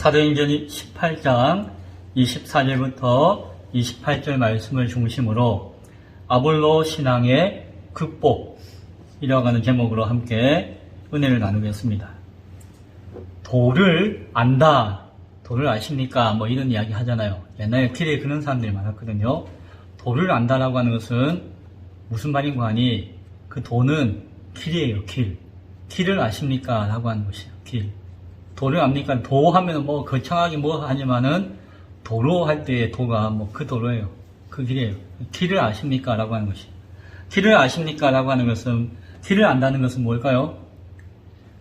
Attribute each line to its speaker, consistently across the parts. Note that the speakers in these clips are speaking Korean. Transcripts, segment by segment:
Speaker 1: 사도행전 18장 24절부터 28절 말씀을 중심으로 아볼로 신앙의 극복이라고 하는 제목으로 함께 은혜를 나누겠습니다. 도를 안다, 도를 아십니까? 뭐 이런 이야기 하잖아요. 옛날에 길에 그런 사람들이 많았거든요. 도를 안다라고 하는 것은 무슨 말인가 하니 그 도는 길이에요. 길을 아십니까? 라고 하는 것이에요. 길. 도를 압니까? 도 하면은 뭐 거창하게 뭐 하지만은 도로 할 때의 도가 뭐 그 도로예요. 그 길이에요. 길을 아십니까? 라고 하는 것이에요. 길을 아십니까? 라고 하는 것은, 길을 안다는 것은 뭘까요?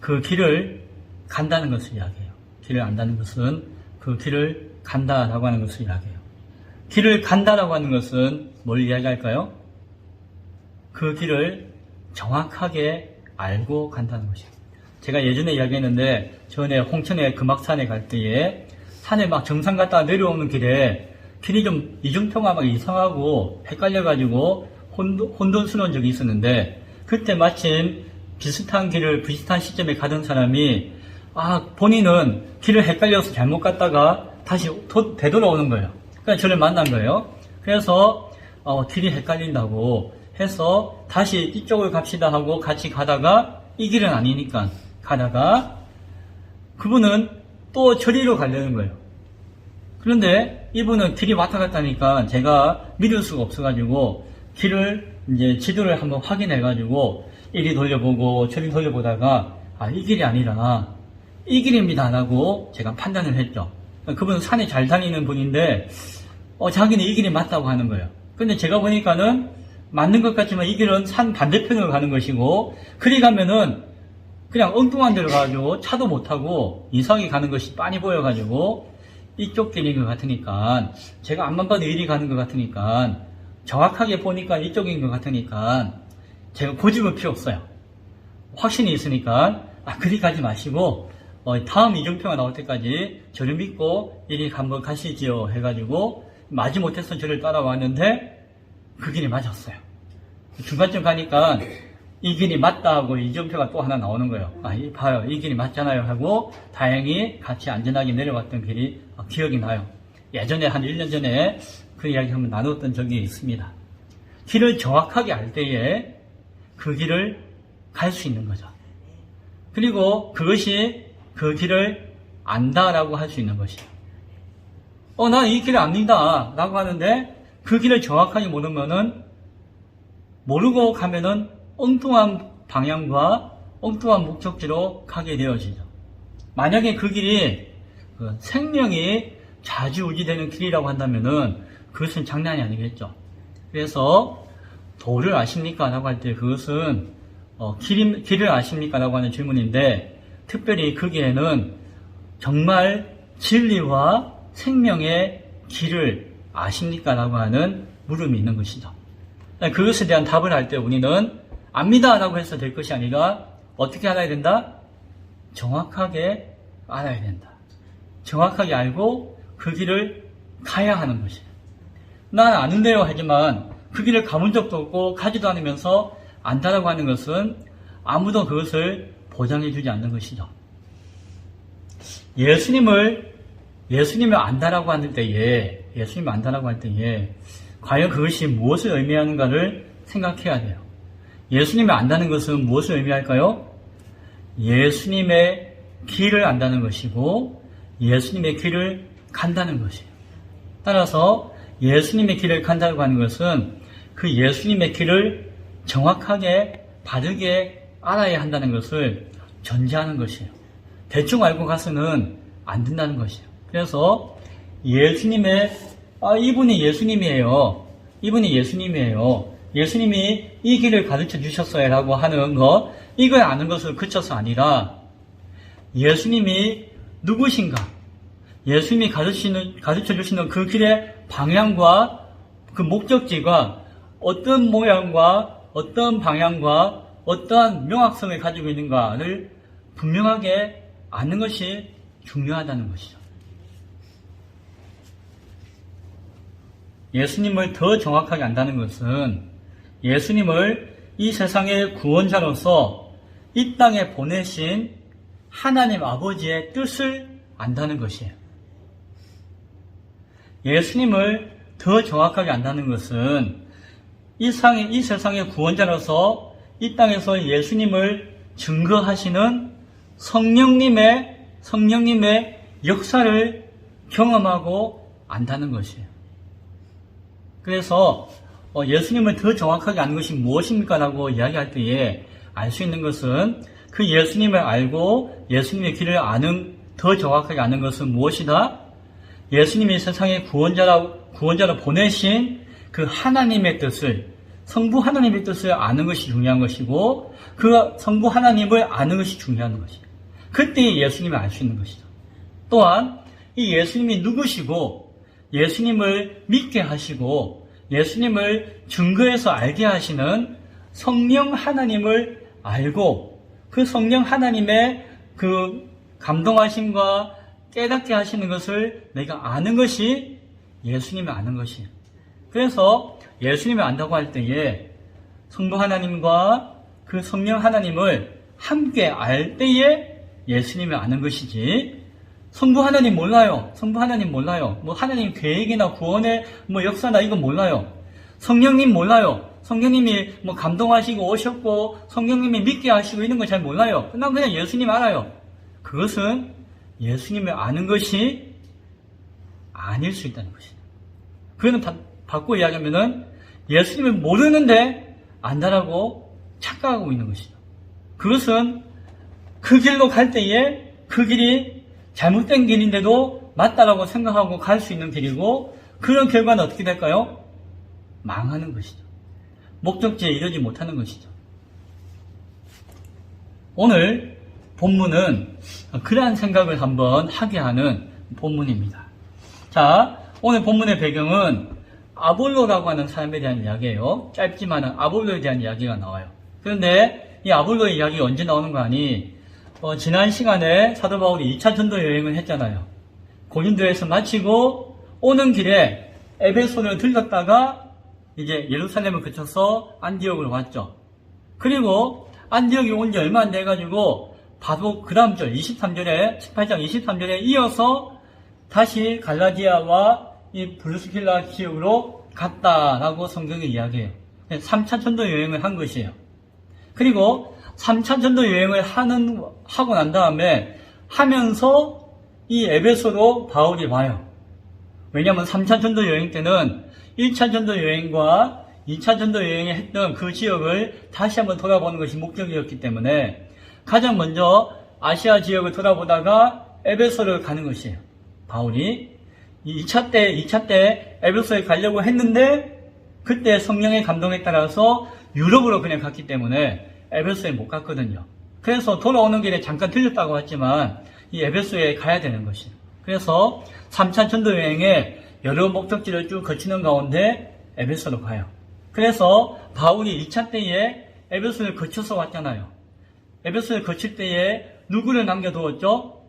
Speaker 1: 그 길을 간다는 것을 이야기해요. 길을 안다는 것은 그 길을 간다라고 하는 것을 이야기해요. 길을 간다라고 하는 것은 뭘 이야기할까요? 그 길을 정확하게 알고 간다는 것이에요. 제가 예전에 이야기했는데, 전에 홍천의 금악산에 갈 때에 산에 막 정상 갔다가 내려오는 길에 길이 좀 이중표가 막 이상하고 헷갈려가지고 혼돈스러운 적이 있었는데, 그때 마침 비슷한 길을 비슷한 시점에 가던 사람이 본인은 길을 헷갈려서 잘못 갔다가 다시 되돌아오는 거예요. 그러니까 저를 만난 거예요. 그래서 길이 헷갈린다고 해서 다시 이쪽을 갑시다 하고 같이 가다가 이 길은 아니니까 가다가 그분은 또 저리로 가려는 거예요. 그런데 이분은 길이 왔다 갔다 하니까 제가 믿을 수가 없어가지고 길을 이제 지도를 한번 확인해가지고 이리 돌려보고 저리 돌려보다가 이 길이 아니라 이 길입니다 라고 제가 판단을 했죠. 그분은 산에 잘 다니는 분인데 자기는 이 길이 맞다고 하는 거예요. 근데 제가 보니까는 맞는 것 같지만 이 길은 산 반대편으로 가는 것이고, 그리 가면은 그냥 엉뚱한 데로 가가지고 차도 못 타고 이상하게 가는 것이 빤히 보여가지고 이쪽 길인 것 같으니까, 제가 앞만 봐도 이리 가는 것 같으니까, 정확하게 보니까 이쪽인 것 같으니까 제가 고집은 필요 없어요. 확신이 있으니까 그리 가지 마시고 다음 이정표가 나올 때까지 저를 믿고 이리 한번 가시지요 해가지고 마지 못해서 저를 따라왔는데 그 길이 맞았어요. 중간쯤 가니까 이 길이 맞다 하고 이정표가 또 하나 나오는 거예요. 봐요, 이 길이 맞잖아요 하고 다행히 같이 안전하게 내려갔던 길이 기억이 나요. 예전에 한 1년 전에 그 이야기 한번 나눴던 적이 있습니다. 길을 정확하게 알 때에 그 길을 갈 수 있는 거죠. 그리고 그것이 그 길을 안다라고 할 수 있는 것이에요. 난 이 길을 압니다 라고 하는데 그 길을 정확하게 모르고 가면은 엉뚱한 방향과 엉뚱한 목적지로 가게 되어지죠. 만약에 그 길이 생명이 좌지우지되는 길이라고 한다면은 그것은 장난이 아니겠죠. 그래서 도를 아십니까? 라고 할 때 그것은 길을 아십니까? 라고 하는 질문인데, 특별히 거기에는 정말 진리와 생명의 길을 아십니까? 라고 하는 물음이 있는 것이죠. 그것에 대한 답을 할 때 우리는 압니다 라고 해서 될 것이 아니라 어떻게 알아야 된다? 정확하게 알아야 된다. 정확하게 알고 그 길을 가야 하는 것이에요. 난 아는데요 하지만 그 길을 가본 적도 없고 가지도 않으면서 안다라고 하는 것은 아무도 그것을 보장해 주지 않는 것이죠. 예수님을 안다라고 할 때에 과연 그것이 무엇을 의미하는가를 생각해야 돼요. 예수님을 안다는 것은 무엇을 의미할까요? 예수님의 길을 안다는 것이고 예수님의 길을 간다는 것이에요. 따라서 예수님의 길을 간다고 하는 것은 그 예수님의 길을 정확하게 바르게 알아야 한다는 것을 전제하는 것이에요. 대충 알고 가서는 안 된다는 것이에요. 그래서 이분이 예수님이에요. 예수님이 이 길을 가르쳐 주셨어요 라고 하는 것, 이걸 아는 것을 그쳐서 아니라 예수님이 누구신가, 예수님이 가르쳐 주시는 그 길의 방향과 그 목적지가 어떤 모양과 어떤 방향과 어떠한 명확성을 가지고 있는가를 분명하게 아는 것이 중요하다는 것이죠. 예수님을 더 정확하게 안다는 것은 예수님을 이 세상의 구원자로서 이 땅에 보내신 하나님 아버지의 뜻을 안다는 것이에요. 예수님을 더 정확하게 안다는 것은 이 세상의 구원자로서 이 땅에서 예수님을 증거하시는 성령님의 역사를 경험하고 안다는 것이에요. 그래서 예수님을 더 정확하게 아는 것이 무엇입니까? 라고 이야기할 때에 알 수 있는 것은 그 예수님을 알고 예수님의 길을 더 정확하게 아는 것은 무엇이다? 예수님이 세상의 구원자로 보내신 그 하나님의 뜻을, 성부 하나님의 뜻을 아는 것이 중요한 것이고, 그 성부 하나님을 아는 것이 중요한 것이에요. 그때 예수님을 알 수 있는 것이죠. 또한 이 예수님이 누구시고 예수님을 믿게 하시고 예수님을 증거해서 알게 하시는 성령 하나님을 알고 그 성령 하나님의 그 감동하심과 깨닫게 하시는 것을 내가 아는 것이 예수님을 아는 것이에요. 그래서 예수님을 안다고 할 때에 성부 하나님과 그 성령 하나님을 함께 알 때에 예수님을 아는 것이지, 성부 하나님 몰라요. 성부 하나님 몰라요. 뭐 하나님 계획이나 구원의 뭐 역사나 이건 몰라요. 성령님 몰라요. 성령님이 뭐 감동하시고 오셨고 성령님이 믿게 하시고 이런 거 잘 몰라요. 난 그냥 예수님 알아요. 그것은 예수님을 아는 것이 아닐 수 있다는 것이다. 그거는 바꿔 이야기하면은 예수님을 모르는데 안다라고 착각하고 있는 것이죠. 그것은 그 길로 갈 때에 그 길이 잘못된 길인데도 맞다라고 생각하고 갈 수 있는 길이고, 그런 결과는 어떻게 될까요? 망하는 것이죠. 목적지에 이르지 못하는 것이죠. 오늘 본문은 그러한 생각을 한번 하게 하는 본문입니다. 자, 오늘 본문의 배경은 아볼로라고 하는 사람에 대한 이야기예요. 짧지만 아볼로에 대한 이야기가 나와요. 그런데 이 아볼로의 이야기가 언제 나오는 거 아니? 지난 시간에 사도 바울이 2차 전도 여행을 했잖아요. 고린도에서 마치고 오는 길에 에베소를 들렀다가 이제 예루살렘을 거쳐서 안디옥으로 왔죠. 그리고 안디옥에 온 지 얼마 안 돼가지고 바로 그 다음 절 23절에 18장 23절에 이어서 다시 갈라디아와 이 브루스길라 지역으로 갔다라고 성경이 이야기해요. 3차 전도 여행을 한 것이에요. 그리고 3차 전도 여행을 하고 난 다음에 하면서 이 에베소로 바울이 와요. 왜냐하면 3차 전도 여행 때는 1차 전도 여행과 2차 전도 여행에 했던 그 지역을 다시 한번 돌아보는 것이 목적이었기 때문에 가장 먼저 아시아 지역을 돌아보다가 에베소를 가는 것이에요. 바울이 2차 때 에베소에 가려고 했는데 그때 성령의 감동에 따라서 유럽으로 그냥 갔기 때문에 에베소에 못 갔거든요. 그래서 돌아오는 길에 잠깐 들렸다고 했지만 이 에베소에 가야 되는 것이에요. 그래서 3차 전도 여행에 여러 목적지를 쭉 거치는 가운데 에베소로 가요. 그래서 바울이 2차 때에 에베소를 거쳐서 왔잖아요. 에베소를 거칠 때에 누구를 남겨두었죠?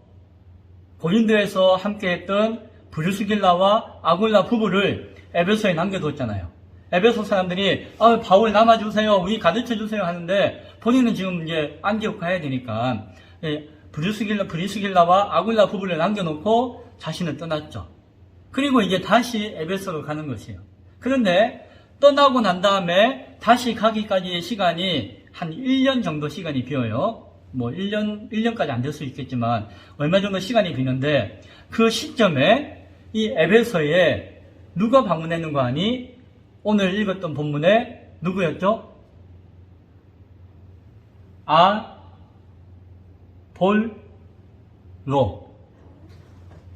Speaker 1: 고린도에서 함께했던 브루스길라와 아굴라 부부를 에베소에 남겨두었잖아요. 에베소 사람들이 바울 남아주세요, 우리 가르쳐주세요 하는데 본인은 지금 이제 안디옥 가야 되니까 브루스길라와 아굴라 부부를 남겨놓고 자신은 떠났죠. 그리고 이제 다시 에베소로 가는 것이에요. 그런데 떠나고 난 다음에 다시 가기까지의 시간이 한 1년 정도 시간이 비어요. 뭐 1년까지 안 될 수 있겠지만 얼마 정도 시간이 비는데 그 시점에 이 에베소에 누가 방문했는 거 아니? 오늘 읽었던 본문에 누구였죠?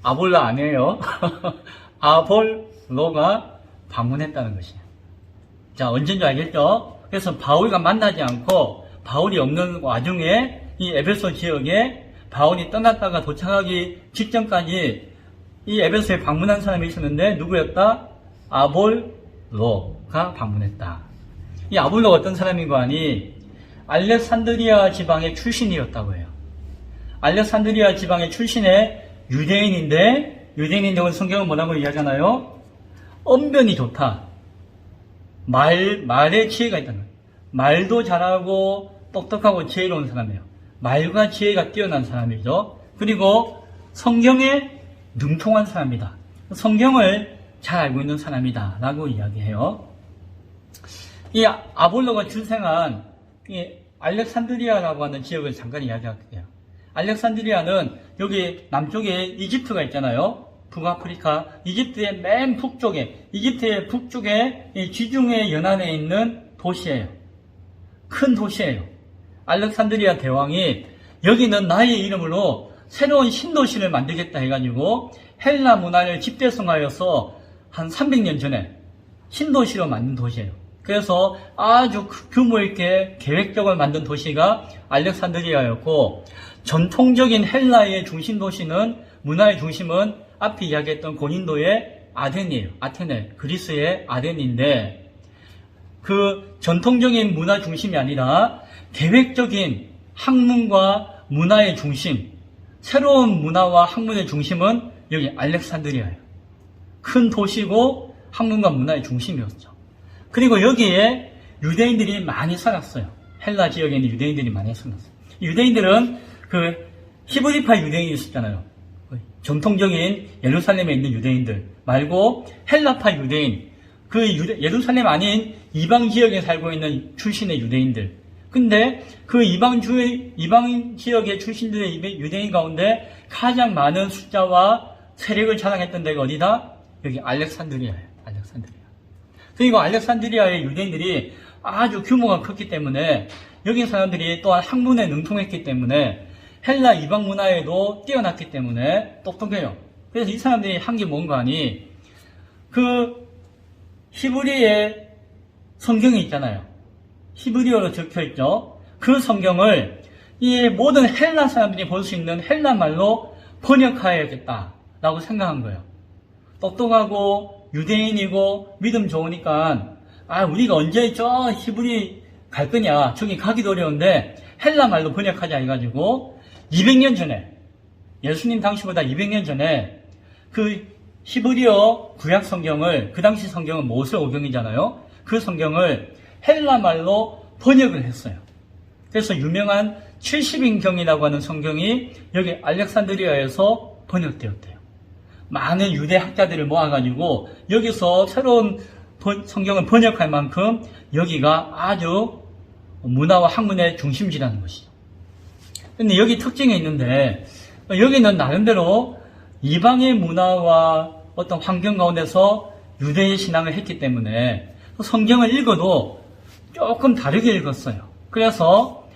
Speaker 1: 아볼라 아니에요. 아볼로가 방문했다는 것이에요. 자, 언제인지 알겠죠? 그래서 바울과 만나지 않고 바울이 없는 와중에 이 에베소 지역에 바울이 떠났다가 도착하기 직전까지 이 에베소에 방문한 사람이 있었는데 누구였다? 아볼로가 방문했다. 이 아볼로가 어떤 사람인 거 아니? 알렉산드리아 지방의 출신이었다고 해요. 알렉산드리아 지방의 출신의 유대인인데 오늘 성경은 뭐라고 이야기하나요? 언변이 좋다. 말에 지혜가 있다는 거예요. 말도 잘하고 똑똑하고 지혜로운 사람이에요. 말과 지혜가 뛰어난 사람이죠. 그리고 성경에 능통한 사람이다. 성경을 잘 알고 있는 사람이다. 라고 이야기해요. 이 아볼로가 출생한 이 알렉산드리아라고 하는 지역을 잠깐 이야기할게요. 알렉산드리아는 여기 남쪽에 이집트가 있잖아요. 북아프리카, 이집트의 맨 북쪽에, 이집트의 북쪽에 이 지중해 연안에 있는 도시예요. 큰 도시예요. 알렉산드리아 대왕이 여기는 나의 이름으로 새로운 신도시를 만들겠다 해가지고 헬라 문화를 집대성하여서 한 300년 전에 신도시로 만든 도시예요. 그래서 아주 규모 있게 계획적으로 만든 도시가 알렉산드리아였고, 전통적인 헬라의 중심 도시는, 문화의 중심은 앞에 이야기했던 고린도의 아덴이에요. 아테네, 그리스의 아덴인데, 그 전통적인 문화 중심이 아니라 계획적인 학문과 문화의 중심, 새로운 문화와 학문의 중심은 여기 알렉산드리아예요. 큰 도시고 학문과 문화의 중심이었죠. 그리고 여기에 유대인들이 많이 살았어요. 헬라 지역에 있는 유대인들이 많이 살았어요. 유대인들은 그 히브리파 유대인이 있었잖아요. 전통적인 예루살렘에 있는 유대인들 말고 헬라파 유대인, 그 예루살렘 아닌 이방 지역에 살고 있는 출신의 유대인들. 근데 그 이방 지역의 출신들의 유대인 가운데 가장 많은 숫자와 세력을 자랑했던 데가 어디다? 여기 알렉산드리아예요. 알렉산드리아. 그리고 알렉산드리아의 유대인들이 아주 규모가 컸기 때문에 여기 사람들이 또한 학문에 능통했기 때문에 헬라 이방 문화에도 뛰어났기 때문에 똑똑해요. 그래서 이 사람들이 한 게 뭔가 하니, 그 히브리의 성경이 있잖아요. 히브리어로 적혀있죠. 그 성경을 이 모든 헬라 사람들이 볼 수 있는 헬라 말로 번역해야겠다라고 생각한 거예요. 똑똑하고 유대인이고 믿음 좋으니까, 우리가 언제 저 히브리 갈 거냐, 저기 가기도 어려운데 헬라 말로 번역하자 해가지고 200년 전에, 예수님 당시보다 200년 전에 그 히브리어 구약 성경을, 그 당시 성경은 모세 오경이잖아요. 그 성경을 헬라 말로 번역을 했어요. 그래서 유명한 70인경이라고 하는 성경이 여기 알렉산드리아에서 번역되었대요. 많은 유대 학자들을 모아가지고 여기서 새로운 성경을 번역할 만큼 여기가 아주 문화와 학문의 중심지라는 것이죠. 근데 여기 특징이 있는데, 여기는 나름대로 이방의 문화와 어떤 환경 가운데서 유대의 신앙을 했기 때문에 성경을 읽어도 조금 다르게 읽었어요. 그래서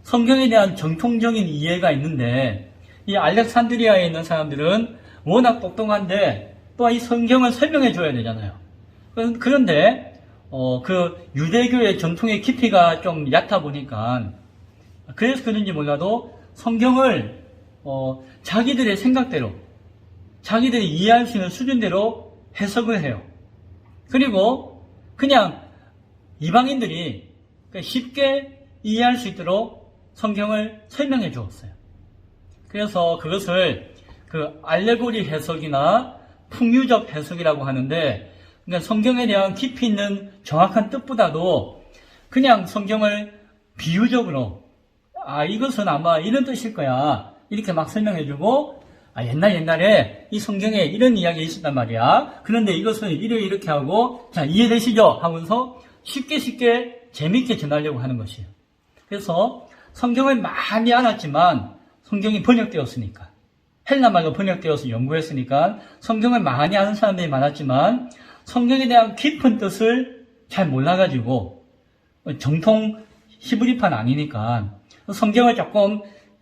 Speaker 1: 성경에 대한 정통적인 이해가 있는데, 이 알렉산드리아에 있는 사람들은 워낙 똑똑한데 또 이 성경을 설명해 줘야 되잖아요. 그런데 그 유대교의 전통의 깊이가 좀 얕아 보니까, 그래서 그런지 몰라도 성경을 자기들의 생각대로, 자기들이 이해할 수 있는 수준대로 해석을 해요. 그리고 그냥 이방인들이 쉽게 이해할 수 있도록 성경을 설명해 주었어요. 그래서 그것을 그 알레고리 해석이나 풍유적 해석이라고 하는데, 그러니까 성경에 대한 깊이 있는 정확한 뜻보다도 그냥 성경을 비유적으로, 이것은 아마 이런 뜻일 거야, 이렇게 막 설명해주고, 옛날에 이 성경에 이런 이야기가 있었단 말이야. 그런데 이것은 이렇게 하고, 자, 이해되시죠? 하면서 쉽게 재밌게 전하려고 하는 것이에요. 그래서 성경을 많이 알았지만 성경이 번역되었으니까, 헬라말로 번역되어서 연구했으니까 성경을 많이 아는 사람들이 많았지만 성경에 대한 깊은 뜻을 잘 몰라가지고, 정통 히브리파는 아니니까 성경을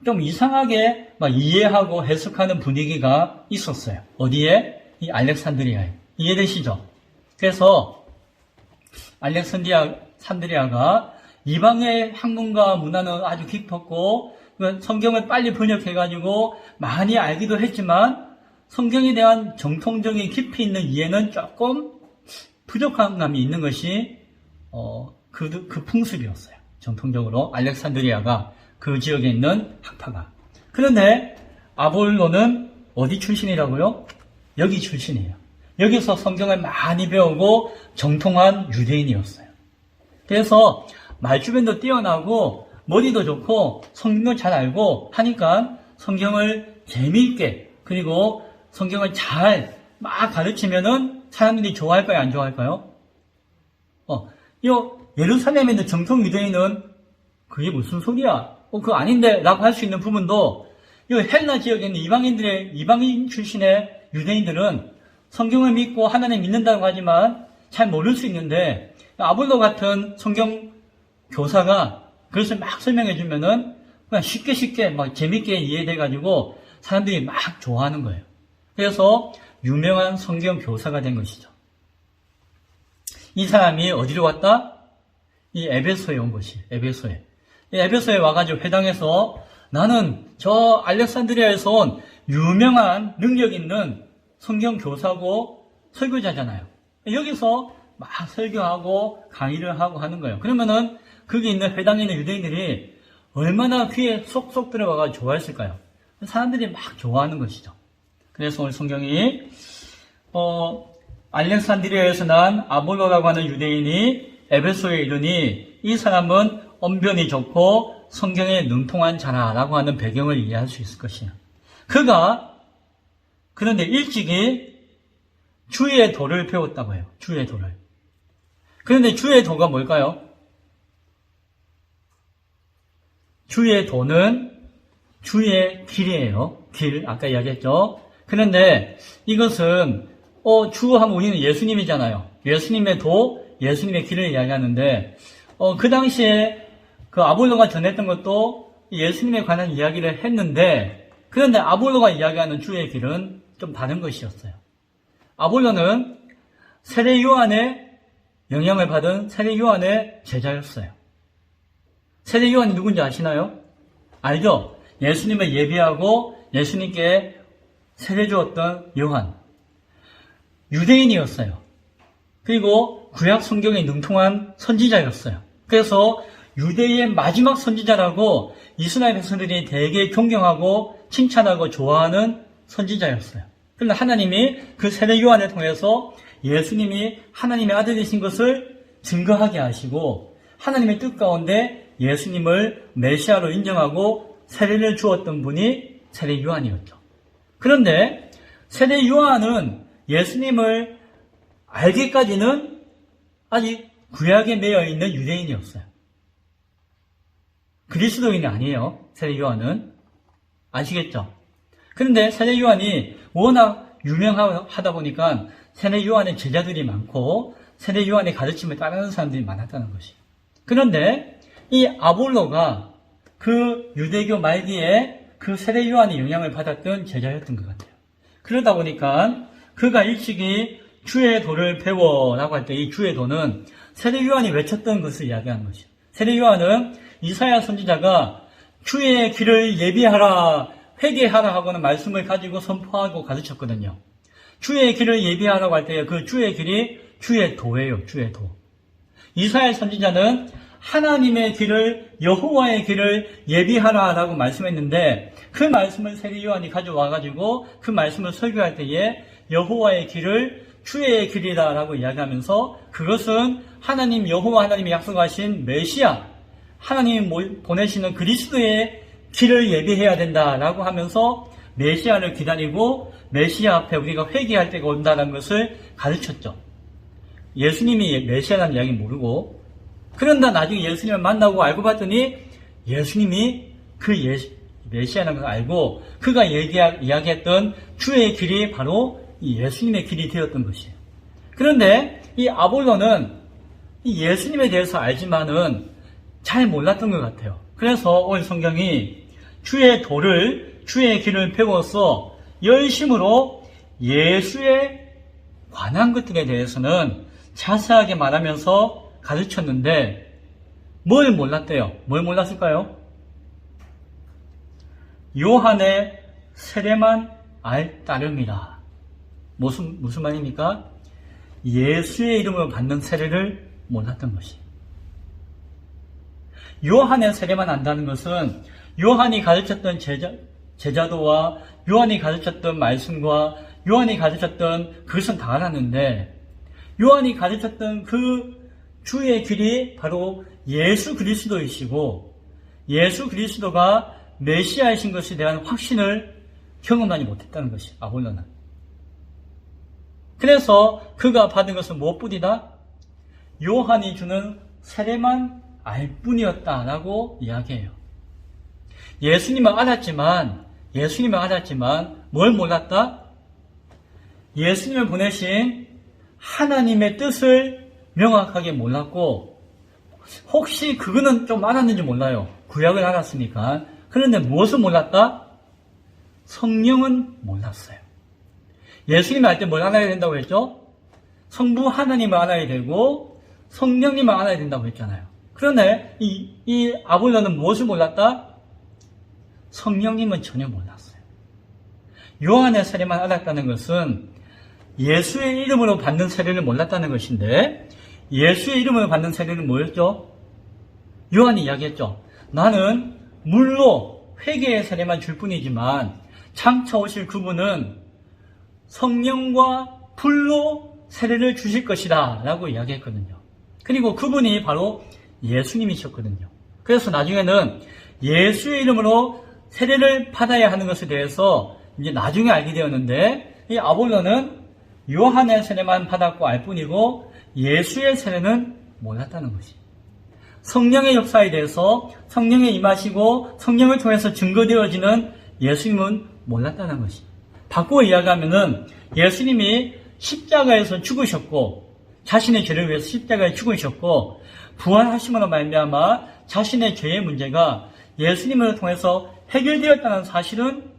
Speaker 1: 좀 이상하게 막 이해하고 해석하는 분위기가 있었어요. 어디에? 이 알렉산드리아에. 이해되시죠? 그래서 알렉산드리아가 이방의 학문과 문화는 아주 깊었고, 성경을 빨리 번역해가지고 많이 알기도 했지만 성경에 대한 정통적인 깊이 있는 이해는 조금 부족한 감이 있는 것이 그 풍습이었어요. 정통적으로 알렉산드리아가, 그 지역에 있는 학파가. 그런데 아볼로는 어디 출신이라고요? 여기 출신이에요. 여기서 성경을 많이 배우고 정통한 유대인이었어요. 그래서 말주변도 뛰어나고 머리도 좋고 성경도 잘 알고 하니까 성경을 재미있게 그리고 성경을 잘 막 가르치면은 사람들이 좋아할까요? 안 좋아할까요? 이 예루살렘에 있는 정통 유대인은 그게 무슨 소리야? 그거 아닌데? 라고 할 수 있는 부분도 이 헬라 지역에 있는 이방인 출신의 유대인들은 성경을 믿고 하나님 믿는다고 하지만 잘 모를 수 있는데 아볼로 같은 성경 교사가 그것을 막 설명해 주면은 그냥 쉽게 막 재밌게 이해돼 가지고 사람들이 막 좋아하는 거예요. 그래서 유명한 성경 교사가 된 것이죠. 이 사람이 어디로 왔다? 이 에베소에 온 것이 에베소에. 이 에베소에 와가지고 회당에서 나는 저 알렉산드리아에서 온 유명한 능력 있는 성경 교사고 설교자잖아요. 여기서 막 설교하고 강의를 하고 하는 거예요. 그러면은 거기 있는 회당에 있는 유대인들이 얼마나 귀에 쏙쏙 들어가서 좋아했을까요? 사람들이 막 좋아하는 것이죠. 그래서 오늘 성경이 알렉산드리아에서 난 아볼로라고 하는 유대인이 에베소에 이르니 이 사람은 언변이 좋고 성경에 능통한 자라라고 하는 배경을 이해할 수 있을 것이에요. 그런데 일찍이 주의 도를 배웠다고 해요. 주의 도를. 그런데 주의 도가 뭘까요? 주의 도는 주의 길이에요. 길, 아까 이야기했죠. 그런데 이것은 주하면 우리는 예수님이잖아요. 예수님의 도, 예수님의 길을 이야기하는데 그 당시에 그 아볼로가 전했던 것도 예수님에 관한 이야기를 했는데 그런데 아볼로가 이야기하는 주의 길은 좀 다른 것이었어요. 아볼로는 세례 요한의 영향을 받은 세례 요한의 제자였어요. 세례 요한이 누군지 아시나요? 알죠? 예수님을 예비하고 예수님께 세례 주었던 요한. 유대인이었어요. 그리고 구약 성경에 능통한 선지자였어요. 그래서 유대의 마지막 선지자라고 이스라엘 백성들이 되게 존경하고 칭찬하고 좋아하는 선지자였어요. 그런데 하나님이 그 세례 요한을 통해서 예수님이 하나님의 아들이신 것을 증거하게 하시고 하나님의 뜻 가운데 예수님을 메시아로 인정하고 세례를 주었던 분이 세례 요한이었죠. 그런데 세례 요한은 예수님을 알기까지는 아직 구약에 매여 있는 유대인이었어요. 그리스도인이 아니에요. 세례 요한은. 아시겠죠? 그런데 세례 요한이 워낙 유명하다 보니까 세례 요한의 제자들이 많고 세례 요한의 가르침을 따르는 사람들이 많았다는 것이에요. 그런데 이 아볼로가 그 유대교 말기에 그 세례 요한의 영향을 받았던 제자였던 것 같아요. 그러다 보니까 그가 일찍이 주의 도를 배워라고 할 때 이 주의 도는 세례 요한이 외쳤던 것을 이야기하는 것이에요. 세례 요한은 이사야 선지자가 주의 길을 예비하라, 회개하라 하고는 말씀을 가지고 선포하고 가르쳤거든요. 주의 길을 예비하라고 할 때 그 주의 길이 주의 도예요. 주의 도. 이사야 선지자는 하나님의 길을, 여호와의 길을 예비하라라고 말씀했는데 그 말씀을 세례 요한이 가져와가지고 그 말씀을 설교할 때에 여호와의 길을 주의 길이다라고 이야기하면서 그것은 하나님 여호와 하나님이 약속하신 메시아, 하나님이 보내시는 그리스도의 길을 예비해야 된다라고 하면서 메시아를 기다리고 메시아 앞에 우리가 회개할 때가 온다는 것을 가르쳤죠. 예수님이 메시아라는 이야기 모르고 그런다 나중에 예수님을 만나고 알고 봤더니 예수님이 그 메시아라는 걸 알고 그가 이야기했던 주의 길이 바로 이 예수님의 길이 되었던 것이에요. 그런데 이 아볼로는 이 예수님에 대해서 알지만은 잘 몰랐던 것 같아요. 그래서 오늘 성경이 주의 도를, 주의 길을 배워서 열심으로 예수에 관한 것들에 대해서는 자세하게 말하면서 가르쳤는데 뭘 몰랐대요? 뭘 몰랐을까요? 요한의 세례만 알 따름이라. 무슨 말입니까? 예수의 이름으로 받는 세례를 몰랐던 것이에요. 요한의 세례만 안다는 것은 요한이 가르쳤던 제자도와 요한이 가르쳤던 말씀과 요한이 가르쳤던 그것은 다 알았는데 요한이 가르쳤던 그 주의 길이 바로 예수 그리스도이시고 예수 그리스도가 메시아이신 것에 대한 확신을 경험하지 못했다는 것이 아볼로는. 그래서 그가 받은 것은 무엇뿐이다? 요한이 주는 세례만 알 뿐이었다라고 이야기해요. 예수님을 알았지만 뭘 몰랐다? 예수님을 보내신 하나님의 뜻을 명확하게 몰랐고, 혹시 그거는 좀 알았는지 몰라요. 구약을 알았으니까. 그런데 무엇을 몰랐다? 성령은 몰랐어요. 예수님을 알 때 뭘 알아야 된다고 했죠? 성부 하나님을 알아야 되고 성령님을 알아야 된다고 했잖아요. 그런데 이 아볼로는 무엇을 몰랐다? 성령님은 전혀 몰랐어요. 요한의 세례만 알았다는 것은 예수의 이름으로 받는 세례를 몰랐다는 것인데, 예수의 이름으로 받는 세례는 뭐였죠? 요한이 이야기했죠. 나는 물로 회개의 세례만 줄 뿐이지만 장차 오실 그분은 성령과 불로 세례를 주실 것이다 라고 이야기했거든요. 그리고 그분이 바로 예수님이셨거든요. 그래서 나중에는 예수의 이름으로 세례를 받아야 하는 것에 대해서 이제 나중에 알게 되었는데, 이 아볼로는 요한의 세례만 받았고 알 뿐이고 예수의 세례는 몰랐다는 것이. 성령의 역사에 대해서 성령에 임하시고 성령을 통해서 증거되어지는 예수님은 몰랐다는 것이. 바꾸어 이야기하면은 예수님이 십자가에서 죽으셨고, 자신의 죄를 위해서 십자가에 죽으셨고, 부활하심으로 말미암아 자신의 죄의 문제가 예수님을 통해서 해결되었다는 사실은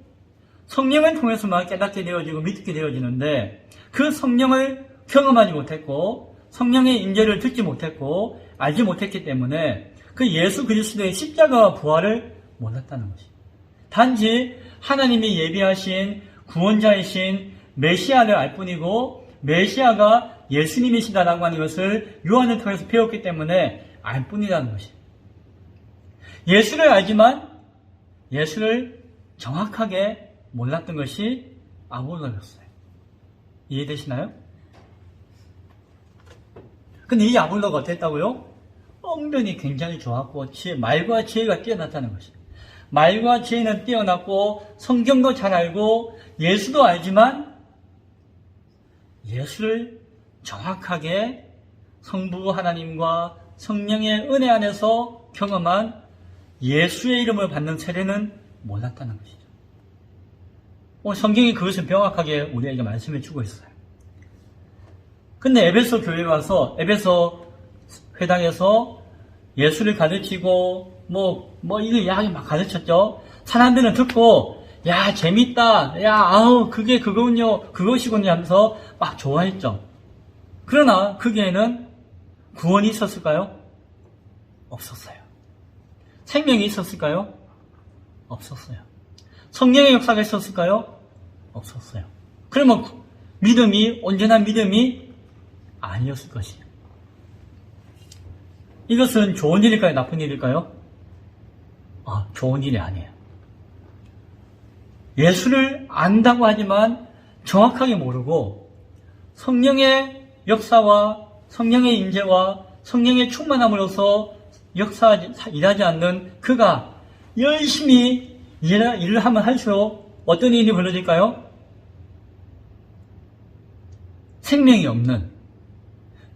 Speaker 1: 성령을 통해서만 깨닫게 되어지고 믿게 되어지는데, 그 성령을 경험하지 못했고 성령의 임재를 듣지 못했고 알지 못했기 때문에 그 예수 그리스도의 십자가와 부활을 몰랐다는 것이. 단지 하나님이 예비하신 구원자이신 메시아를 알 뿐이고 메시아가 예수님이시다라고 하는 것을 요한을 통해서 배웠기 때문에 알 뿐이라는 것이. 예수를 알지만 예수를 정확하게 몰랐던 것이 아볼로였어요. 이해되시나요? 근데 이 아볼로가 어땠다고요? 언변이 굉장히 좋았고 말과 지혜가 뛰어났다는 것이에요. 말과 지혜는 뛰어났고 성경도 잘 알고 예수도 알지만 예수를 정확하게 성부 하나님과 성령의 은혜 안에서 경험한 예수의 이름을 받는 세례는 몰랐다는 것이죠. 성경이 그것을 명확하게 우리에게 말씀해 주고 있어요. 근데 에베소 교회에 와서 에베소 회당에서 예수를 가르치고 이거 이야기 막 가르쳤죠. 사람들은 듣고 야 재밌다, 야 아우 그게 그거군요, 그것이군요 하면서 막 좋아했죠. 그러나 거기에는 구원이 있었을까요? 없었어요. 생명이 있었을까요? 없었어요. 성령의 역사가 있었을까요? 없었어요. 그러면 믿음이 온전한 믿음이 아니었을 것이에요. 이것은 좋은 일일까요? 나쁜 일일까요? 좋은 일이 아니에요. 예수를 안다고 하지만 정확하게 모르고 성령의 역사와 성령의 임재와 성령의 충만함으로써 일하지 않는 그가 열심히 일을 하면 할수록 어떤 일이 벌어질까요? 생명이 없는,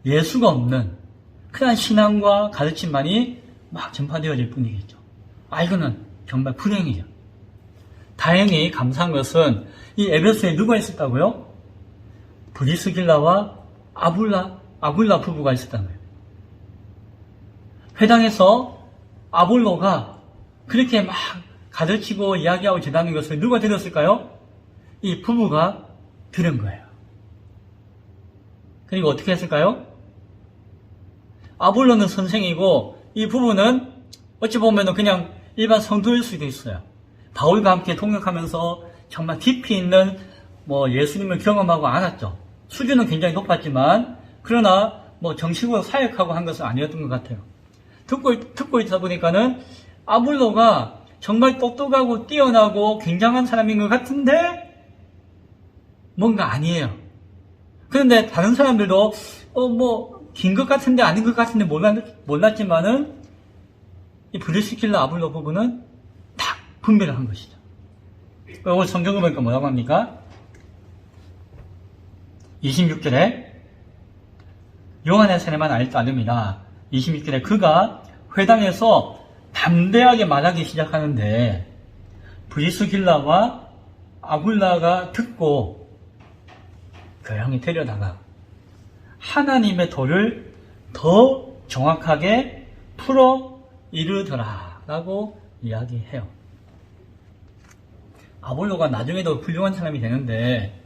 Speaker 1: 예수가 없는 그러한 신앙과 가르침만이 막 전파되어질 뿐이겠죠. 이거는 정말 불행이죠. 다행히 감사한 것은 이 에베소에 누가 있었다고요? 브리스길라와 아굴라 부부가 있었다는 거예요. 회당에서 아볼로가 그렇게 막 가르치고 이야기하고 지나는 것을 누가 들었을까요? 이 부부가 들은 거예요. 그리고 어떻게 했을까요? 아볼로는 선생이고 이 부부는 어찌 보면 그냥 일반 성도일 수도 있어요. 바울과 함께 동역하면서 정말 깊이 있는 예수님을 경험하고 알았죠. 수준은 굉장히 높았지만 그러나 정식으로 사역하고 한 것은 아니었던 것 같아요. 듣고 있다 보니까는 아볼로가 정말 똑똑하고 뛰어나고 굉장한 사람인 것 같은데 뭔가 아니에요. 그런데 다른 사람들도 긴 것 같은데 아닌 것 같은데 몰랐지만은 이 브리스길라 아볼로 부부는 딱 분별을 한 것이죠. 오늘 성경을 보니까 뭐라고 합니까? 26절에 요한의 세례만 알지 않습니다. 26절에 그가 회당에서 담대하게 말하기 시작하는데 브리스길라와 아굴라가 듣고 교양이 데려다가 하나님의 도를 더 정확하게 풀어 이르더라 라고 이야기해요. 아볼로가 나중에도 훌륭한 사람이 되는데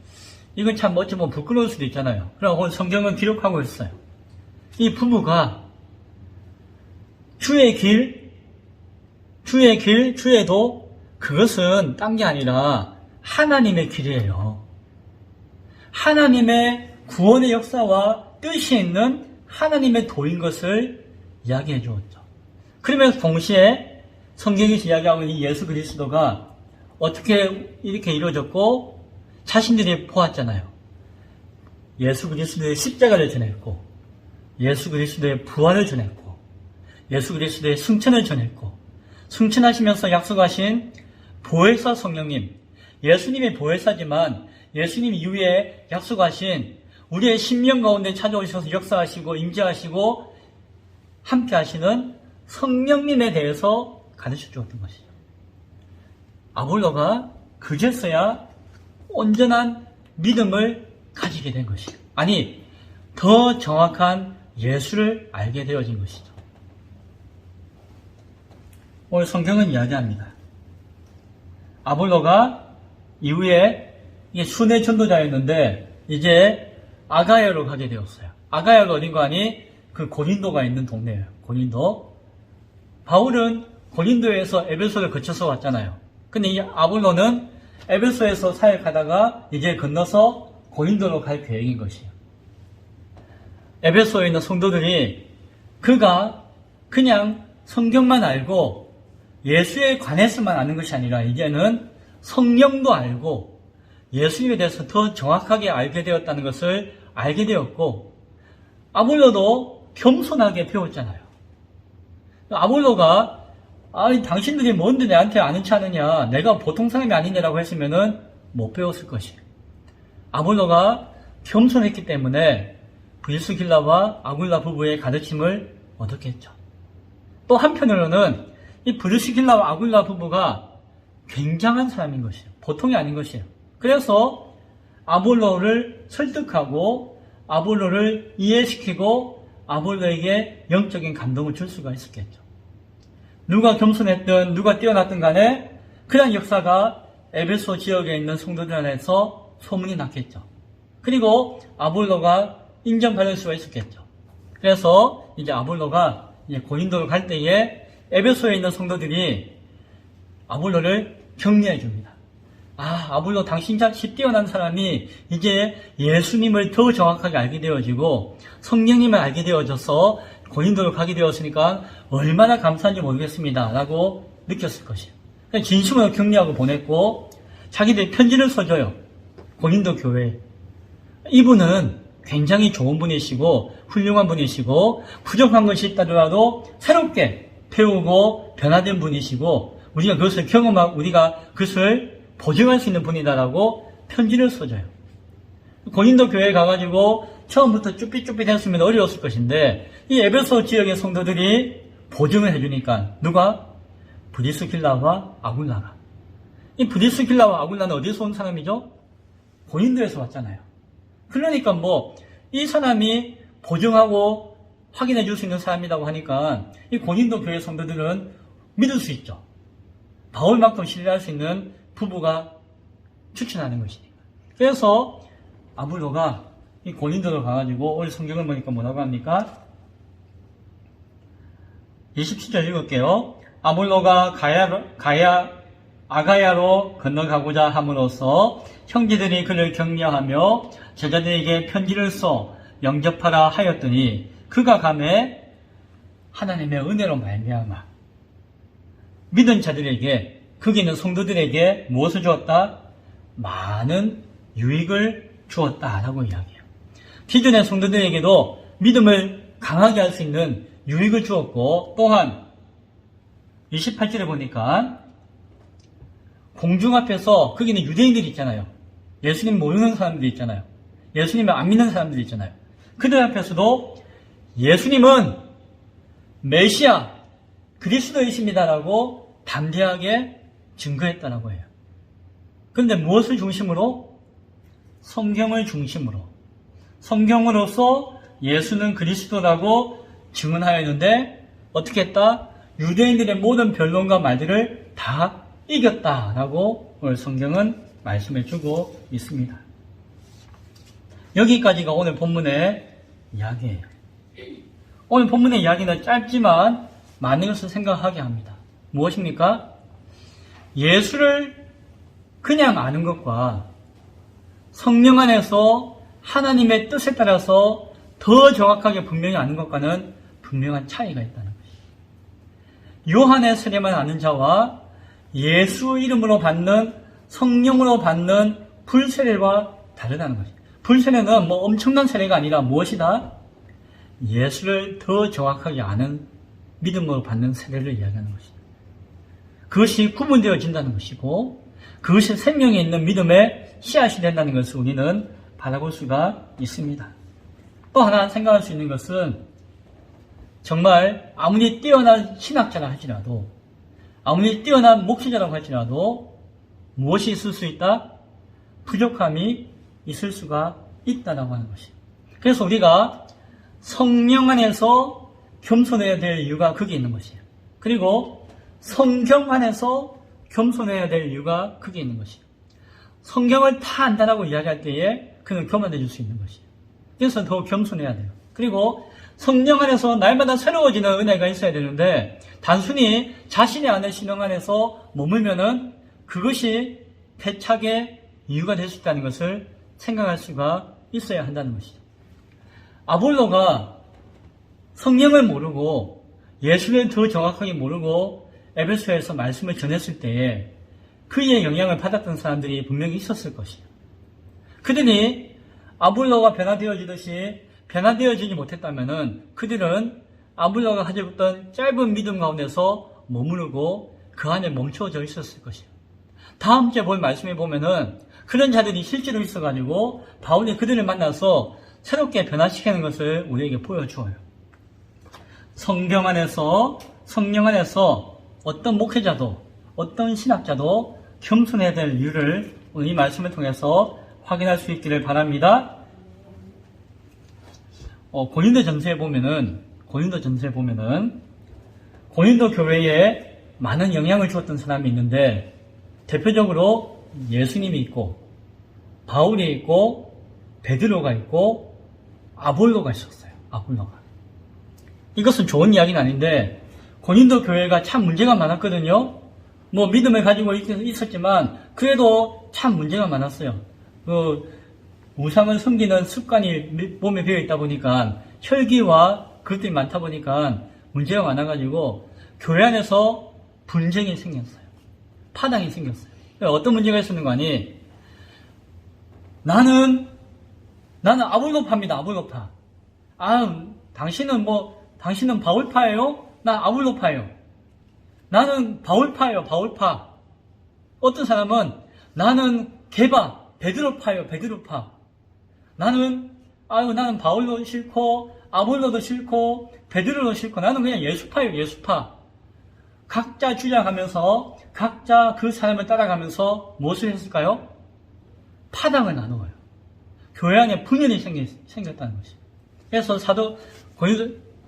Speaker 1: 이건 참 어찌 보면 부끄러울 수도 있잖아요. 그러나 성경은 기록하고 있어요. 이 부부가 주의 길, 주의 도 그것은 딴 게 아니라 하나님의 길이에요. 하나님의 구원의 역사와 뜻이 있는 하나님의 도인 것을 이야기해 주었죠. 그러면서 동시에 성경에서 이야기하고 있는 예수 그리스도가 어떻게 이렇게 이루어졌고 자신들이 보았잖아요. 예수 그리스도의 십자가를 전했고 예수 그리스도의 부활을 전했고 예수 그리스도의 승천을 전했고 승천하시면서 약속하신 보혜사 성령님, 예수님의 보혜사지만 예수님 이후에 약속하신 우리의 심령 가운데 찾아오셔서 역사하시고 임재하시고 함께 하시는 성령님에 대해서 가르쳐 주었던 것이죠. 아볼로가 그제서야 온전한 믿음을 가지게 된 것이죠. 아니, 더 정확한 예수를 알게 되어진 것이죠. 오늘 성경은 이야기합니다. 아볼로가 이후에 순회 전도자였는데 이제 아가야로 가게 되었어요. 아가야가 어딘가 하니 그 고린도가 있는 동네예요. 고린도. 바울은 고린도에서 에베소를 거쳐서 왔잖아요. 근데 이 아볼로는 에베소에서 사역하다가 이제 건너서 고린도로 갈 계획인 것이에요. 에베소에 있는 성도들이 그가 그냥 성경만 알고 예수에 관해서만 아는 것이 아니라 이제는 성령도 알고 예수님에 대해서 더 정확하게 알게 되었다는 것을 알게 되었고 아볼로도 겸손하게 배웠잖아요. 아볼로가 당신들이 뭔데 내한테 아는 체 아느냐, 내가 보통 사람이 아니냐라고 했으면은 못 배웠을 것이에요. 아볼로가 겸손했기 때문에 브리스길라와 아굴라 부부의 가르침을 얻었겠죠. 또 한편으로는 이 브리스길라와 아굴라 부부가 굉장한 사람인 것이에요. 보통이 아닌 것이에요. 그래서 아볼로를 설득하고 아볼로를 이해시키고 아볼로에게 영적인 감동을 줄 수가 있었겠죠. 누가 겸손했든 누가 뛰어났든 간에 그런 역사가 에베소 지역에 있는 성도들 안에서 소문이 났겠죠. 그리고 아볼로가 인정받을 수가 있었겠죠. 그래서 이제 아볼로가 이제 고린도로 갈 때에 에베소에 있는 성도들이 아볼로를 격려해 줍니다. 아볼로 당신같이 뛰어난 사람이 이제 예수님을 더 정확하게 알게 되어지고 성령님을 알게 되어져서 고린도로 가게 되었으니까 얼마나 감사한지 모르겠습니다. 라고 느꼈을 것이에요. 진심으로 격려하고 보냈고 자기들 편지를 써줘요. 고린도 교회에. 이분은 굉장히 좋은 분이시고 훌륭한 분이시고 부족한 것이 있다더라도 새롭게 배우고 변화된 분이시고 우리가 그것을 경험하고 우리가 그것을 보증할 수 있는 분이다라고 편지를 써줘요. 고린도 교회에 가가지고 처음부터 쭈삣쭈삣 했으면 어려웠을 것인데 이 에베소 지역의 성도들이 보증을 해주니까 누가? 브리스길라와 아굴라가. 이 브리스길라와 아굴라는 어디서 온 사람이죠? 고린도에서 왔잖아요. 그러니까 이 사람이 보증하고 확인해 줄 수 있는 사람이라고 하니까 이 고린도 교회 성도들은 믿을 수 있죠. 바울만큼 신뢰할 수 있는 부부가 추천하는 것이니까. 그래서 아볼로가 이 고린도로 가가지고 오늘 성경을 보니까 뭐라고 합니까? 27절 읽을게요. 아볼로가 아가야로 건너가고자 함으로써 형제들이 그를 격려하며 제자들에게 편지를 써 영접하라 하였더니 그가 가매 하나님의 은혜로 말미암아 믿은 자들에게 거기 있는 성도들에게 무엇을 주었다? 많은 유익을 주었다라고 이야기해요. 기존의 성도들에게도 믿음을 강하게 할 수 있는 유익을 주었고 또한 28절에 보니까 공중 앞에서 거기는 유대인들이 있잖아요. 예수님 모르는 사람들이 있잖아요. 예수님을 안 믿는 사람들이 있잖아요. 그들 앞에서도 예수님은 메시아 그리스도이십니다라고 담대하게 증거했다라고 해요. 그런데 무엇을 중심으로? 성경을 중심으로. 성경으로서 예수는 그리스도라고 증언하였는데 어떻게 했다? 유대인들의 모든 변론과 말들을 다 이겼다라고 오늘 성경은 말씀해주고 있습니다. 여기까지가 오늘 본문의 이야기예요. 오늘 본문의 이야기는 짧지만 많은 것을 생각하게 합니다. 무엇입니까? 예수를 그냥 아는 것과 성령 안에서 하나님의 뜻에 따라서 더 정확하게 분명히 아는 것과는 분명한 차이가 있다는 것이죠. 요한의 세례만 아는 자와 예수 이름으로 받는 성령으로 받는 불세례와 다르다는 것이죠. 불세례는 뭐 엄청난 세례가 아니라 무엇이다? 예수를 더 정확하게 아는 믿음으로 받는 세례를 이야기하는 것이죠. 그것이 구분되어진다는 것이고 그것이 생명에 있는 믿음의 씨앗이 된다는 것을 우리는 바라볼 수가 있습니다. 또 하나 생각할 수 있는 것은 정말 아무리 뛰어난 신학자라 할지라도 아무리 뛰어난 목회자라고 할지라도 무엇이 있을 수 있다? 부족함이 있을 수가 있다라고 하는 것이에요. 그래서 우리가 성령 안에서 겸손해야 될 이유가 거기에 있는 것이에요. 그리고 성경 안에서 겸손해야 될 이유가 거기에 있는 것이에요. 성경을 다 안다라고 이야기할 때에 그는 교만해질 수 있는 것이에요. 그래서 더 겸손해야 돼요. 그리고 성령 안에서 날마다 새로워지는 은혜가 있어야 되는데 단순히 자신의 안의 신앙 안에서 머물면은 그것이 패착의 이유가 될 수 있다는 것을 생각할 수가 있어야 한다는 것이죠. 아볼로가 성령을 모르고 예수를 더 정확하게 모르고 에베소에서 말씀을 전했을 때에 그의 영향을 받았던 사람들이 분명히 있었을 것이에요. 그들이 아볼로가 변화되어지듯이 변화되어지지 못했다면은 그들은 아볼로가 가지고 있던 짧은 믿음 가운데서 머무르고 그 안에 멈춰져 있었을 것이에요. 다음 주에 볼 말씀에 보면은 그런 자들이 실제로 있어가지고 바울이 그들을 만나서 새롭게 변화시키는 것을 우리에게 보여주어요. 성경 안에서 성령 안에서 어떤 목회자도 어떤 신학자도 겸손해야 될 이유를 오늘 이 말씀을 통해서 확인할 수 있기를 바랍니다. 고린도전서에 보면은 고린도 교회에 많은 영향을 주었던 사람이 있는데 대표적으로 예수님이 있고 바울이 있고 베드로가 있고 아볼로가 있었어요. 아볼로가. 이것은 좋은 이야기는 아닌데 고린도 교회가 참 문제가 많았거든요. 뭐 믿음을 가지고 있었지만 그래도 참 문제가 많았어요. 우상을 섬기는 습관이 몸에 배어 있다 보니까 혈기와 그것들이 많다 보니까 문제가 많아가지고 교회 안에서 분쟁이 생겼어요. 파당이 생겼어요. 어떤 문제가 있었는 거 아니? 나는 아볼로파입니다. 아볼로파. 당신은 바울파예요? 나 아볼로파예요. 나는 바울파예요. 바울파. 어떤 사람은 나는 베드로파예요. 베드로파. 나는 바울도 싫고 아볼로도 싫고 베드로도 싫고 나는 그냥 예수파예요. 예수파. 각자 주장하면서 각자 그 사람을 따라가면서 무엇을 했을까요? 파당을 나누어요. 교회 안에 분열이 생겼다는 것이에요. 그래서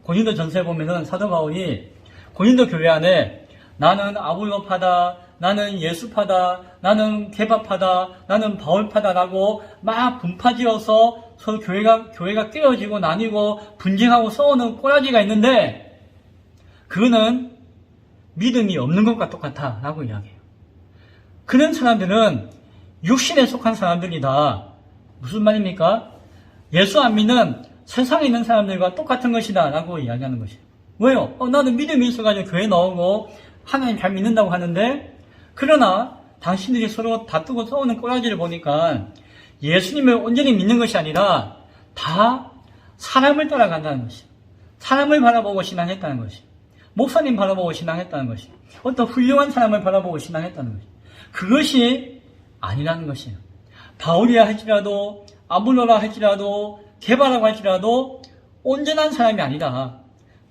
Speaker 1: 고린도 전서에 보면은 사도 바울이 고린도 교회 안에 나는 아볼로파다, 나는 예수파다, 나는 게바파다, 나는 바울파다라고 막 분파지어서 서로 교회가 깨어지고 나뉘고 분쟁하고 싸우는 꼬라지가 있는데 그거는 믿음이 없는 것과 똑같아 라고 이야기해요. 그런 사람들은 육신에 속한 사람들이다. 무슨 말입니까? 예수 안 믿는 세상에 있는 사람들과 똑같은 것이다 라고 이야기하는 것이에요. 왜요? 나는 믿음이 있어가지고 교회 나오고 하나님 잘 믿는다고 하는데 그러나 당신들이 서로 다투고 싸우는 꼬라지를 보니까 예수님을 온전히 믿는 것이 아니라 다 사람을 따라간다는 것이에요. 사람을 바라보고 신앙했다는 것이에요. 목사님 바라보고 신앙했다는 것이에요. 어떤 훌륭한 사람을 바라보고 신앙했다는 것이에요. 그것이 아니라는 것이에요. 바울이라 할지라도 아볼로라 할지라도 게바라고 할지라도 온전한 사람이 아니다.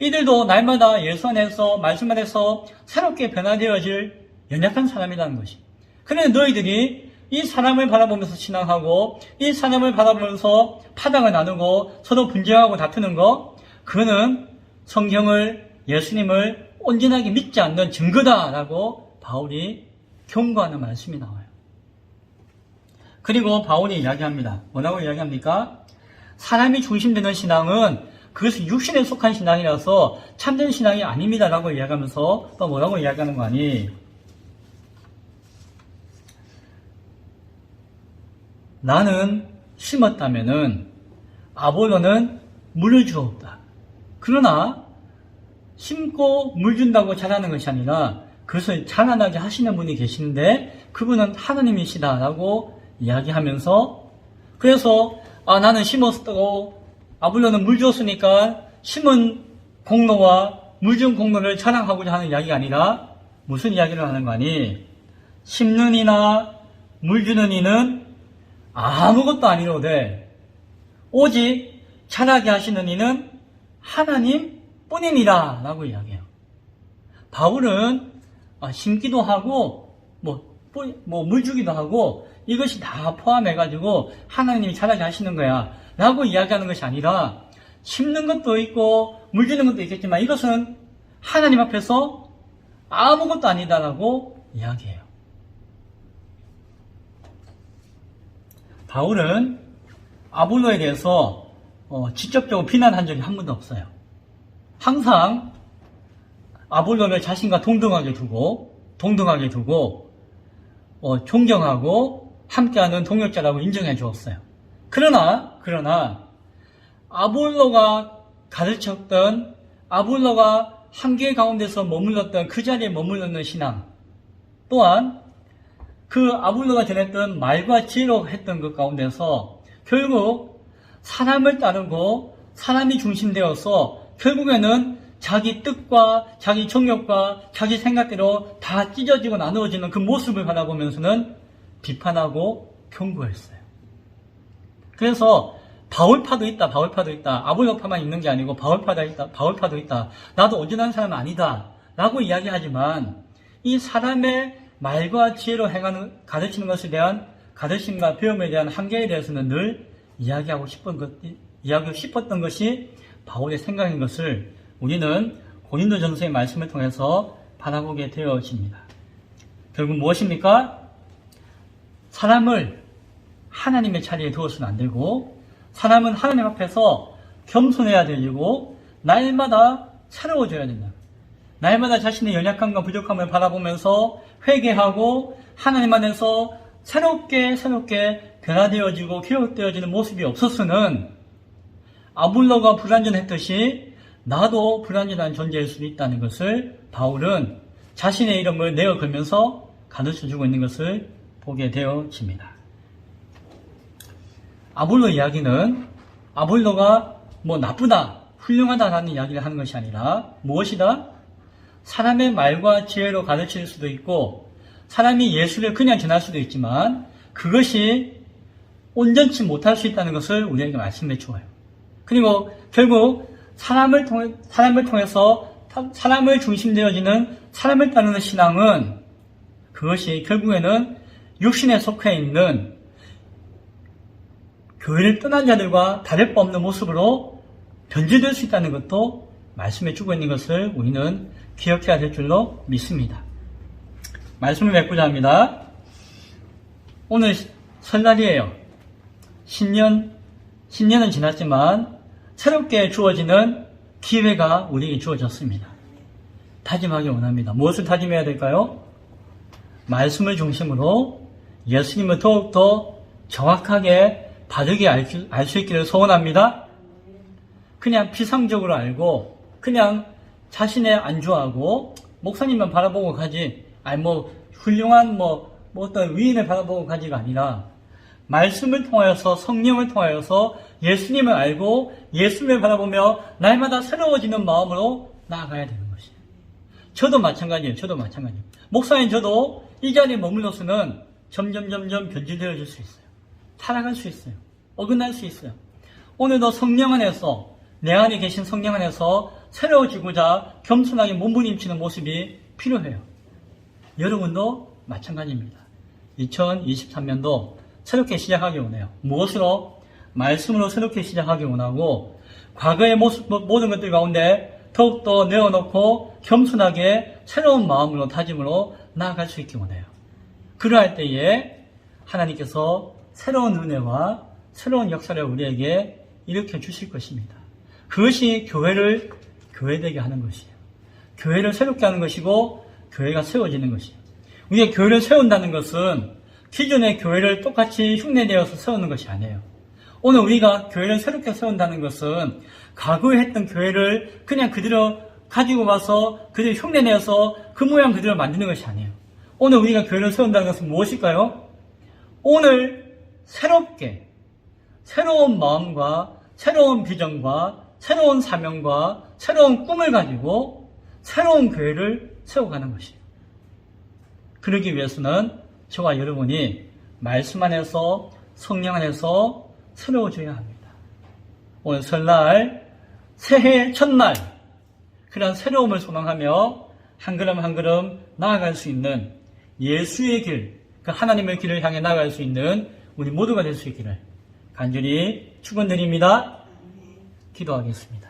Speaker 1: 이들도 날마다 예수 안에서 말씀 안에서 새롭게 변화되어질 연약한 사람이라는 것이. 그런데 너희들이 이 사람을 바라보면서 신앙하고 이 사람을 바라보면서 파당을 나누고 서로 분쟁하고 다투는 거, 그거는 성경을, 예수님을 온전하게 믿지 않는 증거다라고 바울이 경고하는 말씀이 나와요. 그리고 바울이 이야기합니다. 뭐라고 이야기합니까? 사람이 중심되는 신앙은 그것은 육신에 속한 신앙이라서 참된 신앙이 아닙니다라고 이야기하면서 또 뭐라고 이야기하는 거 아니? 나는 심었다면은 아볼로는 물을 주었다. 그러나 심고 물 준다고 자라는 것이 아니라 그것을 자라나게 하시는 분이 계시는데 그분은 하나님이시다라고 이야기하면서, 그래서 나는 심었고 아볼로는 물 주었으니까 심은 공로와 물 준 공로를 자랑하고자 하는 이야기가 아니라 무슨 이야기를 하는 거 아니? 심는 이나 물 주는 이는 아무것도 아니로되 오직 자라게 하시는 이는 하나님 뿐이니라 라고 이야기해요. 바울은 심기도 하고 물 주기도 하고 이것이 다 포함해가지고 하나님이 자라게 하시는 거야 라고 이야기하는 것이 아니라, 심는 것도 있고 물 주는 것도 있겠지만 이것은 하나님 앞에서 아무것도 아니다라고 이야기해요. 바울은 아볼로에 대해서 직접적으로 비난한 적이 한 번도 없어요. 항상 아볼로를 자신과 동등하게 두고 존경하고 함께하는 동역자라고 인정해 주었어요. 그러나 아볼로가 가르쳤던, 아볼로가 한계 가운데서 머물렀던 그 자리에 머물렀는 신앙, 또한 그 아볼로가 전했던 말과 지혜로 했던 것 가운데서 결국 사람을 따르고 사람이 중심되어서 결국에는 자기 뜻과 자기 정욕과 자기 생각대로 다 찢어지고 나누어지는 그 모습을 바라보면서는 비판하고 경고했어요. 그래서 바울파도 있다. 아볼로파만 있는 게 아니고 바울파도 있다. 나도 온전한 사람은 아니다 라고 이야기하지만, 이 사람의 말과 지혜로 가르치는 것에 대한 가르침과 배움에 대한 한계에 대해서는 늘 이야기하고 싶었던 것이 바울의 생각인 것을 우리는 고린도전서의 말씀을 통해서 바라보게 되어집니다. 결국 무엇입니까? 사람을 하나님의 자리에 두어서는 안 되고, 사람은 하나님 앞에서 겸손해야 되고 날마다 새로워져야 된다. 날마다 자신의 연약함과 부족함을 바라보면서 회개하고 하나님 안에서 새롭게 변화되어지고 기록되어지는 모습이 없었으면 아볼로가 불완전했듯이 나도 불완전한 존재일 수도 있다는 것을 바울은 자신의 이름을 내어 걸면서 가르쳐주고 있는 것을 보게 되어집니다. 아볼로 이야기는 아볼로가 나쁘다, 훌륭하다라는 이야기를 하는 것이 아니라 무엇이다? 사람의 말과 지혜로 가르칠 수도 있고 사람이 예수를 그냥 전할 수도 있지만 그것이 온전치 못할 수 있다는 것을 우리에게 말씀해 주어요. 그리고 결국 사람을 통해서 사람을 중심되어지는 사람을 따르는 신앙은 그것이 결국에는 육신에 속해 있는 교회를 떠난 자들과 다를 바 없는 모습으로 변질될 수 있다는 것도 말씀해 주고 있는 것을 우리는 기억해야 될 줄로 믿습니다. 말씀을 맺고자 합니다. 오늘 설날이에요. 신년은 지났지만 새롭게 주어지는 기회가 우리에게 주어졌습니다. 다짐하기 원합니다. 무엇을 다짐해야 될까요? 말씀을 중심으로 예수님을 더욱더 정확하게 바르게 알 수 있기를 소원합니다. 그냥 피상적으로 알고 그냥 자신의 안주하고 목사님만 바라보고 가지, 훌륭한 어떤 위인을 바라보고 가지가 아니라 말씀을 통하여서 성령을 통하여서 예수님을 알고 예수님을 바라보며 날마다 새로워지는 마음으로 나아가야 되는 것이에요. 저도 마찬가지예요. 목사님, 저도 이 자리에 머물러서는 점점 변질되어질 수 있어요. 타락할 수 있어요. 어긋날 수 있어요. 오늘도 성령 안에서, 내 안에 계신 성령 안에서 새로워지고자 겸손하게 몸부림치는 모습이 필요해요. 여러분도 마찬가지입니다. 2023년도 새롭게 시작하기 원해요. 무엇으로? 말씀으로 새롭게 시작하기 원하고, 과거의 모든 것들 가운데 더욱더 내어놓고 겸손하게 새로운 마음으로, 다짐으로 나아갈 수 있기 원해요. 그러할 때에 하나님께서 새로운 은혜와 새로운 역사를 우리에게 일으켜 주실 것입니다. 그것이 교회를 교회되게 하는 것이에요. 교회를 새롭게 하는 것이고 교회가 세워지는 것이에요. 우리가 교회를 세운다는 것은 기존의 교회를 똑같이 흉내내어서 세우는 것이 아니에요. 오늘 우리가 교회를 새롭게 세운다는 것은 과거에 했던 교회를 그냥 그대로 가지고 와서 그대로 흉내내어서 그 모양 그대로 만드는 것이 아니에요. 오늘 우리가 교회를 세운다는 것은 무엇일까요? 오늘 새롭게 새로운 마음과 새로운 비전과 새로운 사명과 새로운 꿈을 가지고 새로운 교회를 세워가는 것이에요. 그러기 위해서는 저와 여러분이 말씀 안에서 성령 안에서 새로워져야 합니다. 오늘 설날 새해 첫날 그런 새로움을 소망하며 한 걸음 한 걸음 나아갈 수 있는 예수의 길, 그 하나님의 길을 향해 나아갈 수 있는 우리 모두가 될 수 있기를 간절히 축원드립니다. 기도하겠습니다.